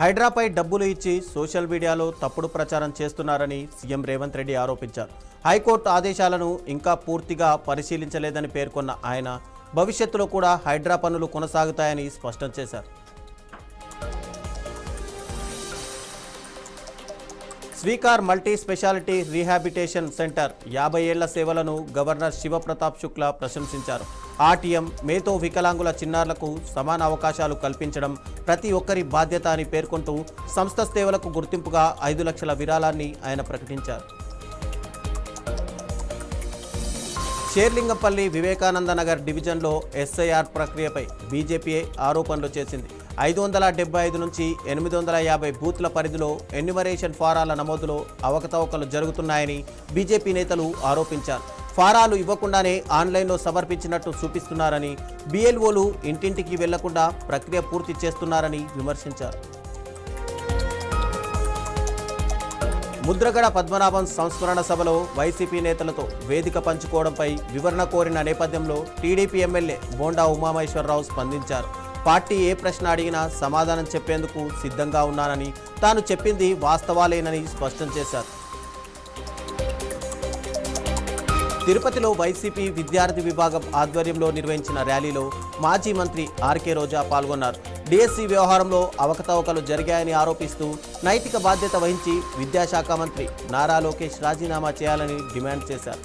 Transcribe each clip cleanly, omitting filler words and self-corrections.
హైడ్రాపై డబ్బులు ఇచ్చి సోషల్ మీడియాలో తప్పుడు ప్రచారం చేస్తున్నారని సీఎం రేవంత్ రెడ్డి ఆరోపించారు. హైకోర్టు ఆదేశాలను ఇంకా పూర్తిగా పరిశీలించలేదని పేర్కొన్న ఆయన భవిష్యత్తులో కూడా హైడ్రా పనులు కొనసాగుతాయని స్పష్టం చేశారు. Sweekar multi speciality rehabilitation centre 50 ఏళ్ల సేవలను గవర్నర్ శివప్రతాప్ శుక్లా ప్రశంసించారు. ఆర్టీఎం మేతో వికలాంగుల చిన్నారులకు సమాన అవకాశాలు కల్పించడం ప్రతి ఒక్కరి బాధ్యత అని పేర్కొంటూ సంస్థ సేవలకు గుర్తింపుగా 5 లక్షల విరాళాన్ని ఆయన ప్రకటించారు. షేర్లింగంపల్లి వివేకానంద నగర్ డివిజన్లో ఎస్ఐఆర్ ప్రక్రియపై బీజేపీ ఆరోపణలు చేసింది. 575 నుంచి 850 బూత్ల పరిధిలో ఎన్యుమరేషన్ ఫారాల నమోదులో అవకతవకలు జరుగుతున్నాయని బీజేపీ నేతలు ఆరోపించారు. ఫారాలు ఇవ్వకుండానే ఆన్లైన్లో సమర్పించినట్టు చూపిస్తున్నారని, బీఎల్ఓలు ఇంటింటికి వెళ్లకుండా ప్రక్రియ పూర్తి చేస్తున్నారని విమర్శించారు. ముద్రగడ పద్మనాభం సంస్మరణ సభలో వైసీపీ నేతలతో వేదిక పంచుకోవడంపై వివరణ కోరిన నేపథ్యంలో టీడీపీ ఎమ్మెల్యే బోండా ఉమామహేశ్వరరావు స్పందించారు. పార్టీ ఏ ప్రశ్న అడిగినా సమాధానం చెప్పేందుకు సిద్ధంగా ఉన్నానని, తాను చెప్పింది వాస్తవాలేనని స్పష్టం చేశారు. తిరుపతిలో వైసీపీ విద్యార్థి విభాగం ఆధ్వర్యంలో నిర్వహించిన ర్యాలీలో మాజీ మంత్రి ఆర్కే రోజా పాల్గొన్నారు. డిఎస్సి వ్యవహారంలో అవకతవకలు జరిగాయని ఆరోపిస్తూ నైతిక బాధ్యత వహించి విద్యాశాఖ మంత్రి నారా లోకేష్ రాజీనామా చేయాలని డిమాండ్ చేశారు.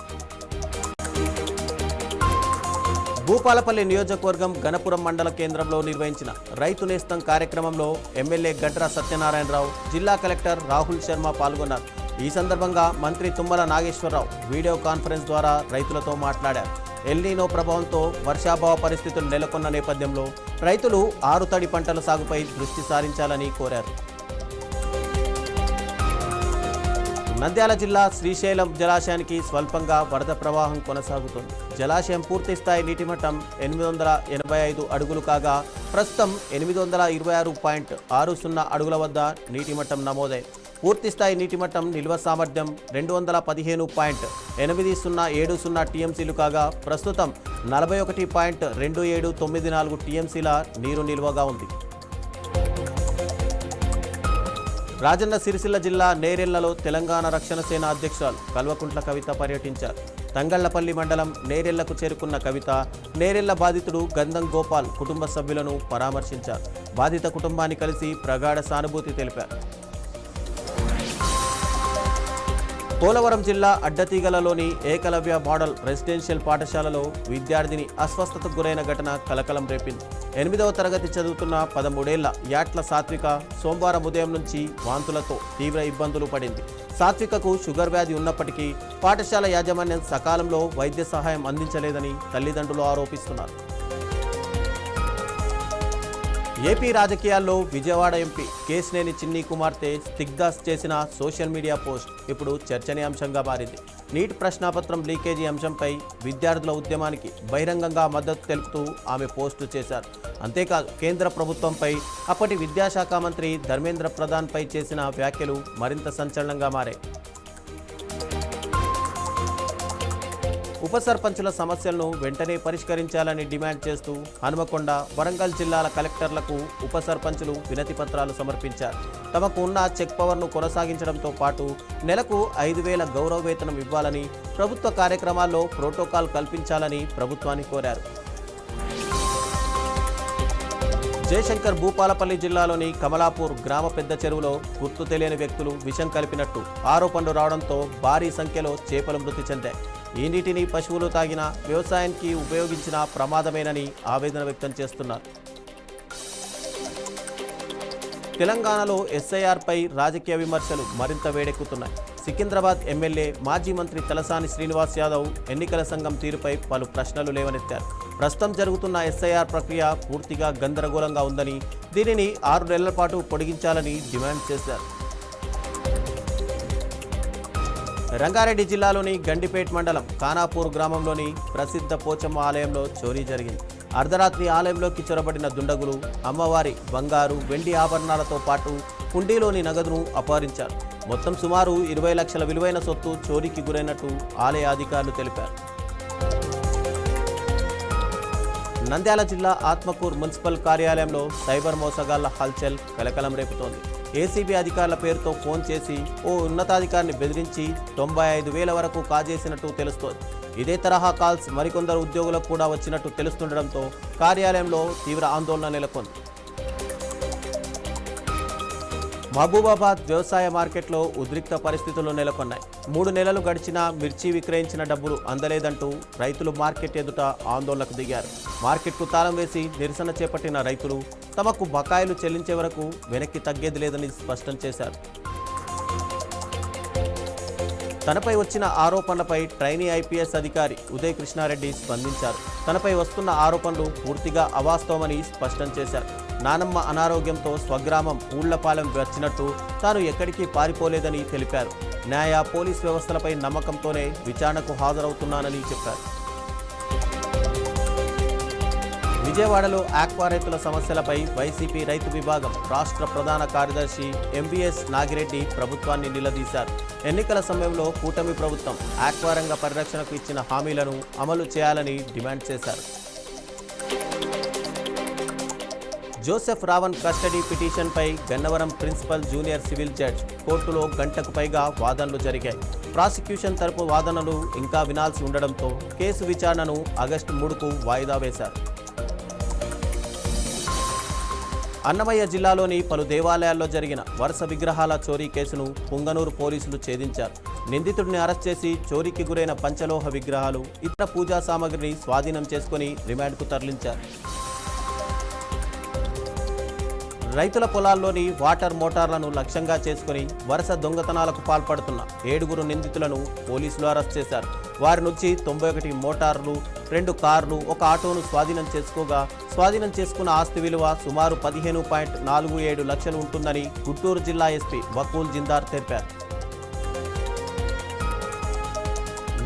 భూపాలపల్లి నియోజకవర్గం గణపురం మండల కేంద్రంలో నిర్వహించిన రైతు నేస్తం కార్యక్రమంలో ఎమ్మెల్యే గడ్ర సత్యనారాయణరావు, జిల్లా కలెక్టర్ రాహుల్ శర్మ పాల్గొన్నారు. ఈ సందర్భంగా మంత్రి తుమ్మల నాగేశ్వరరావు వీడియో కాన్ఫరెన్స్ ద్వారా రైతులతో మాట్లాడారు. ఎల్నీనో ప్రభావంతో వర్షాభావ పరిస్థితులు నెలకొన్న నేపథ్యంలో రైతులు ఆరుతడి పంటల సాగుపై దృష్టి సారించాలని కోరారు. నంద్యాల జిల్లా శ్రీశైలం జలాశయానికి స్వల్పంగా వరద ప్రవాహం కొనసాగుతుంది. జలాశయం పూర్తిస్థాయి నీటిమట్టం 885 అడుగులు కాగా ప్రస్తుతం 826.60 అడుగుల వద్ద నీటిమట్టం నమోదైంది. పూర్తిస్థాయి నీటిమట్టం నిల్వ సామర్థ్యం 215.8070 టీఎంసీలు కాగా ప్రస్తుతం 41.2794 టీఎంసీల నీరు నిల్వగా ఉంది. రాజన్న సిరిసిల్ల జిల్లా నేరెళ్లలో తెలంగాణ రక్షణ సేన అధ్యక్షురాలు కల్వకుంట్ల కవిత పర్యటించారు. తంగళ్లపల్లి మండలం నేరెళ్లకు చేరుకున్న కవిత నేరెళ్ల బాధితుడు గంధం గోపాల్ కుటుంబ సభ్యులను పరామర్శించారు. బాధిత కుటుంబాన్ని కలిసి ప్రగాఢ సానుభూతి తెలిపారు. పోలవరం జిల్లా అడ్డతీగలలోని ఏకలవ్య మోడల్ రెసిడెన్షియల్ పాఠశాలలో విద్యార్థిని అస్వస్థతకు గురైన ఘటన కలకలం రేపింది. 8వ తరగతి చదువుతున్న 13 ఏళ్ల యాట్ల సాత్విక సోమవారం ఉదయం నుంచి వాంతులతో తీవ్ర ఇబ్బందులు పడింది. సాత్వికకు షుగర్ వ్యాధి ఉన్నప్పటికీ పాఠశాల యాజమాన్యం సకాలంలో వైద్య సహాయం అందించలేదని తల్లిదండ్రులు ఆరోపిస్తున్నారు. ఏపీ రాజకీయాల్లో విజయవాడ ఎంపీ కేశినేని చిన్ని కుమార్తె స్తిగ్ధ చేసిన సోషల్ మీడియా పోస్ట్ ఇప్పుడు చర్చనీయాంశంగా మారింది. నీట్ ప్రశ్నాపత్రం లీకేజీ అంశంపై విద్యార్థుల ఉద్యమానికి బహిరంగంగా మద్దతు తెలుపుతూ ఆమె పోస్టు చేశారు. అంతేకాదు కేంద్ర ప్రభుత్వంపై అప్పటి విద్యాశాఖ మంత్రి ధర్మేంద్ర ప్రధాన్పై చేసిన వ్యాఖ్యలు మరింత సంచలనంగా మారాయి. ఉప సర్పంచుల సమస్యలను వెంటనే పరిష్కరించాలని డిమాండ్ చేస్తూ హనుమకొండ, వరంగల్ జిల్లాల కలెక్టర్లకు ఉప సర్పంచులు వినతి పత్రాలు సమర్పించారు. తమకు ఉన్న చెక్ పవర్ను కొనసాగించడంతో పాటు నెలకు 5,000 గౌరవ వేతనం ఇవ్వాలని, ప్రభుత్వ కార్యక్రమాల్లో ప్రోటోకాల్ కల్పించాలని ప్రభుత్వాన్ని కోరారు. జయశంకర్ భూపాలపల్లి జిల్లాలోని కమలాపూర్ గ్రామ పెద్ద చెరువులో గుర్తు తెలియని వ్యక్తులు విషం కలిపినట్టు ఆరోపణలు రావడంతో భారీ సంఖ్యలో చేపలు మృతి చెందాయి. ఈ నీటిని పశువులు తాగినా వ్యవసాయానికి ఉపయోగించిన ప్రమాదమేనని ఆవేదన వ్యక్తం చేస్తున్నారు. తెలంగాణలో ఎస్ఐఆర్పై రాజకీయ విమర్శలు మరింత వేడెక్కుతున్నాయి. సికింద్రాబాద్ ఎమ్మెల్యే మాజీ మంత్రి తలసాని శ్రీనివాస్ యాదవ్ ఎన్నికల సంఘం తీరుపై పలు ప్రశ్నలు లేవనెత్తారు. ప్రస్తుతం జరుగుతున్న ఎస్ఐఆర్ ప్రక్రియ పూర్తిగా గందరగోళంగా ఉందని, దీనిని 6 నెలల పాటు పొడిగించాలని డిమాండ్ చేశారు. రంగారెడ్డి జిల్లాలోని గండిపేట్ మండలం ఖానాపూర్ గ్రామంలోని ప్రసిద్ధ పోచమ్మ ఆలయంలో చోరీ జరిగింది. అర్ధరాత్రి ఆలయంలోకి చొరబడిన దుండగులు అమ్మవారి బంగారు, వెండి ఆభరణాలతో పాటు హుండీలోని నగదును అపహరించారు. మొత్తం సుమారు 20 లక్షల విలువైన సొత్తు చోరీకి గురైనట్టు ఆలయ అధికారులు తెలిపారు. నంద్యాల జిల్లా ఆత్మకూరు మున్సిపల్ కార్యాలయంలో సైబర్ మోసగాళ్ల హల్చల్ కలకలం రేపుతోంది. ఏసీబీ అధికారుల పేరుతో ఫోన్ చేసి ఓ ఉన్నతాధికారిని బెదిరించి 95,000 వరకు కాజేసినట్టు తెలుస్తోంది. ఇదే తరహా కాల్స్ మరికొందరు ఉద్యోగులకు కూడా వచ్చినట్టు తెలుస్తుండటంతో కార్యాలయంలో తీవ్ర ఆందోళన నెలకొంది. మహబూబాబాద్ వ్యవసాయ మార్కెట్లో ఉద్రిక్త పరిస్థితులు నెలకొన్నాయి. 3 నెలలు గడిచినా మిర్చి విక్రయించిన డబ్బులు అందలేదంటూ రైతులు మార్కెట్ ఎదుట ఆందోళనకు దిగారు. మార్కెట్కు తాళం వేసి నిరసన చేపట్టిన రైతులు తమకు బకాయిలు చెల్లించే వరకు వెనక్కి తగ్గేది లేదని స్పష్టం చేశారు. తనపై వచ్చిన ఆరోపణలపై ట్రైనీ ఐపీఎస్ అధికారి ఉదయ్ కృష్ణారెడ్డి స్పందించారు. తనపై వస్తున్న ఆరోపణలు పూర్తిగా అవాస్తవమని స్పష్టం చేశారు. నానమ్మ అనారోగ్యంతో స్వగ్రామం ఊళ్లపాలెం వచ్చినట్టు తాను ఎక్కడికి పారిపోలేదని తెలిపారు. న్యాయ పోలీస్ వ్యవస్థలపై నమ్మకంతోనే విచారణకు హాజరవుతున్నానని చెప్పారు. విజయవాడలో ఆక్వా రైతుల సమస్యలపై వైసీపీ రైతు విభాగం రాష్ట్ర ప్రధాన కార్యదర్శి ఎంవీఎస్ నాగిరెడ్డి ప్రభుత్వాన్ని నిలదీశారు. ఎన్నికల సమయంలో కూటమి ప్రభుత్వం ఆక్వా రంగ పరిరక్షణకు ఇచ్చిన హామీలను అమలు చేయాలని డిమాండ్ చేశారు. జోసెఫ్ రావణ్ కస్టడీ పిటిషన్పై Gannavaram principal junior civil judge కోర్టులో గంటకు పైగా వాదనలు జరిగాయి. ప్రాసిక్యూషన్ తరపు వాదనలు ఇంకా వినాల్సి ఉండడంతో కేసు విచారణను ఆగస్టు 3కు వాయిదా వేశారు. అన్నమయ్య జిల్లాలోని పలు దేవాలయాల్లో జరిగిన వరుస విగ్రహాల చోరీ కేసును పుంగనూరు పోలీసులు ఛేదించారు. నిందితుడిని అరెస్ట్ చేసి చోరీకి గురైన పంచలోహ విగ్రహాలు, ఇతర పూజా సామగ్రిని స్వాధీనం చేసుకుని రిమాండ్కు తరలించారు. రైతుల పొలాల్లోని వాటర్ మోటార్లను లక్ష్యంగా చేసుకుని వరుస దొంగతనాలకు పాల్పడుతున్న 7 నిందితులను పోలీసులు అరెస్ట్ చేశారు. వారి నుంచి 91 మోటార్లు, 2 కార్లు, 1 ఆటోను స్వాధీనం చేసుకోగా స్వాధీనం చేసుకున్న ఆస్తి విలువ సుమారు 15.47 లక్షలు ఉంటుందని గుంటూరు జిల్లా ఎస్పీ వకూల్ జిందార్ తెలిపారు.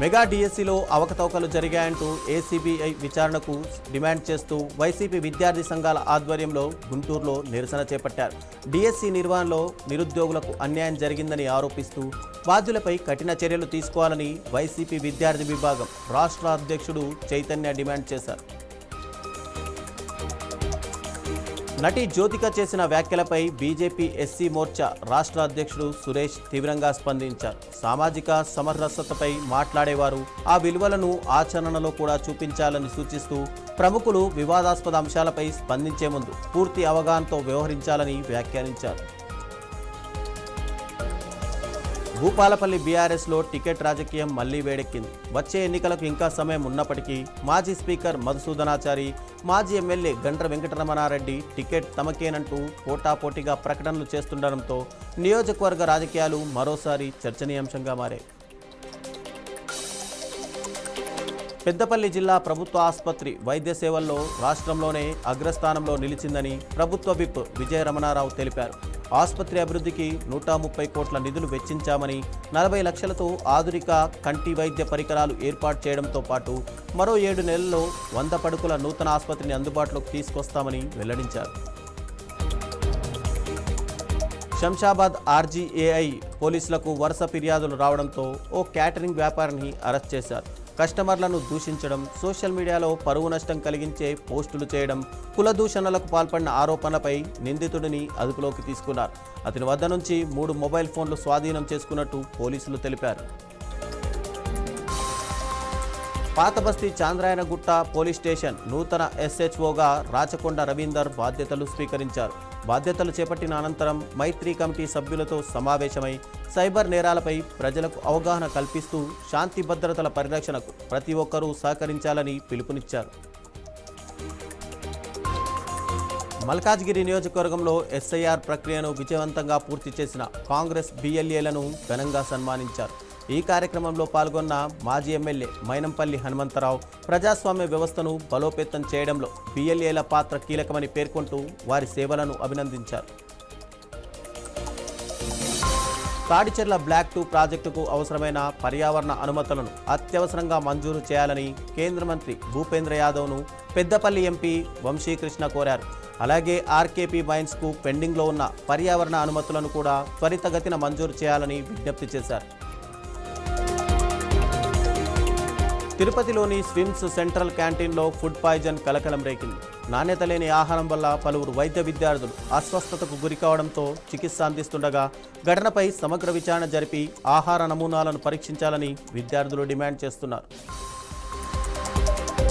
మెగా డిఎస్సిలో అవకతవకలు జరిగాయంటూ ఏసీబీఐ విచారణకు డిమాండ్ చేస్తూ వైసీపీ విద్యార్థి సంఘాల ఆధ్వర్యంలో గుంటూరులో నిరసన చేపట్టారు. డిఎస్సి నిర్వహణలో నిరుద్యోగులకు అన్యాయం జరిగిందని ఆరోపిస్తూ బాధ్యులపై కఠిన చర్యలు తీసుకోవాలని వైసీపీ విద్యార్థి విభాగం రాష్ట్ర అధ్యక్షుడు చైతన్య డిమాండ్ చేశారు. నటి జ్యోతిక చేసిన వ్యాఖ్యలపై బీజేపీ ఎస్సీ మోర్చా రాష్ట్ర అధ్యక్షుడు సురేష్ తీవ్రంగా స్పందించారు. సామాజిక సమరసతపై మాట్లాడేవారు ఆ విలువలను ఆచరణలో కూడా చూపించాలని సూచిస్తూ ప్రముఖులు వివాదాస్పద అంశాలపై స్పందించే ముందు పూర్తి అవగాహనతో వ్యవహరించాలని వ్యాఖ్యానించారు. భూపాలపల్లి బీఆర్ఎస్లో టికెట్ రాజకీయం మళ్లీ వేడెక్కింది. వచ్చే ఎన్నికలకు ఇంకా సమయం ఉన్నప్పటికీ మాజీ స్పీకర్ మధుసూదనాచారి, మాజీ ఎమ్మెల్యే గండ్ర వెంకటరమణారెడ్డి టికెట్ తమకేనంటూ పోటాపోటీగా ప్రకటనలు చేస్తుండటంతో నియోజకవర్గ రాజకీయాలు మరోసారి చర్చనీయాంశంగా మారాయి. పెద్దపల్లి జిల్లా ప్రభుత్వ ఆసుపత్రి వైద్య సేవల్లో రాష్ట్రంలోనే అగ్రస్థానంలో నిలిచిందని ప్రభుత్వ విప్ విజయ రమణారావు తెలిపారు. ఆసుపత్రి అభివృద్ధికి 130 కోట్ల నిధులు వెచ్చించామని, 40 లక్షలతో ఆధునిక కంటి వైద్య పరికరాలు ఏర్పాటు చేయడంతో పాటు మరో 7 నెలల్లో 100 పడుకుల నూతన ఆసుపత్రిని అందుబాటులోకి తీసుకొస్తామని వెల్లడించారు. శంషాబాద్ ఆర్జీఏఐ పోలీసులకు వరుస ఫిర్యాదులు రావడంతో ఓ క్యాటరింగ్ వ్యాపారిని అరెస్ట్ చేశారు. కస్టమర్లను దూషించడం, సోషల్ మీడియాలో పరువు నష్టం కలిగించే పోస్టులు చేయడం, కుల దూషణలకు పాల్పడిన ఆరోపణలపై నిందితుడిని అదుపులోకి తీసుకున్నారు. అతని వద్ద నుంచి 3 మొబైల్ ఫోన్లు స్వాధీనం చేసుకున్నట్టు పోలీసులు తెలిపారు. పాతబస్తీ చాంద్రాయనగుట్ట పోలీస్ స్టేషన్ నూతన ఎస్హెచ్ఓగా రాచకొండ రవీందర్ బాధ్యతలు స్వీకరించారు. బాధ్యతలు చేపట్టిన అనంతరం మైత్రి కమిటీ సభ్యులతో సమావేశమై సైబర్ నేరాలపై ప్రజలకు అవగాహన కల్పిస్తూ శాంతి భద్రతల పరిరక్షణకు ప్రతి ఒక్కరూ సహకరించాలని పిలుపునిచ్చారు. మల్కాజ్గిరి నియోజకవర్గంలో ఎస్ఐఆర్ ప్రక్రియను విజయవంతంగా పూర్తి చేసిన కాంగ్రెస్ బిఎల్ఏలను ఘనంగా సన్మానించారు. ఈ కార్యక్రమంలో పాల్గొన్న మాజీ ఎమ్మెల్యే మైనంపల్లి హనుమంతరావు ప్రజాస్వామ్య వ్యవస్థను బలోపేతం చేయడంలో బిఎల్ఏల పాత్ర కీలకమని పేర్కొంటూ వారి సేవలను అభినందించారు. తాడిచెర్ల బ్లాక్ 2 ప్రాజెక్టుకు అవసరమైన పర్యావరణ అనుమతులను అత్యవసరంగా మంజూరు చేయాలని కేంద్ర మంత్రి భూపేంద్ర యాదవ్ను పెద్దపల్లి ఎంపీ వంశీకృష్ణ కోరారు. అలాగే ఆర్కేపీ మైన్స్కు పెండింగ్లో ఉన్న పర్యావరణ అనుమతులను కూడా త్వరితగతిన మంజూరు చేయాలని విజ్ఞప్తి చేశారు. తిరుపతిలోని స్విమ్స్ సెంట్రల్ క్యాంటీన్లో ఫుడ్ పాయిజన్ కలకలం రేకింది. నాణ్యత లేని ఆహారం వల్ల పలువురు వైద్య విద్యార్థులు అస్వస్థతకు గురికావడంతో చికిత్స అందిస్తుండగా ఘటనపై సమగ్ర విచారణ జరిపి ఆహార నమూనాలను పరీక్షించాలని విద్యార్థులు డిమాండ్ చేస్తున్నారు.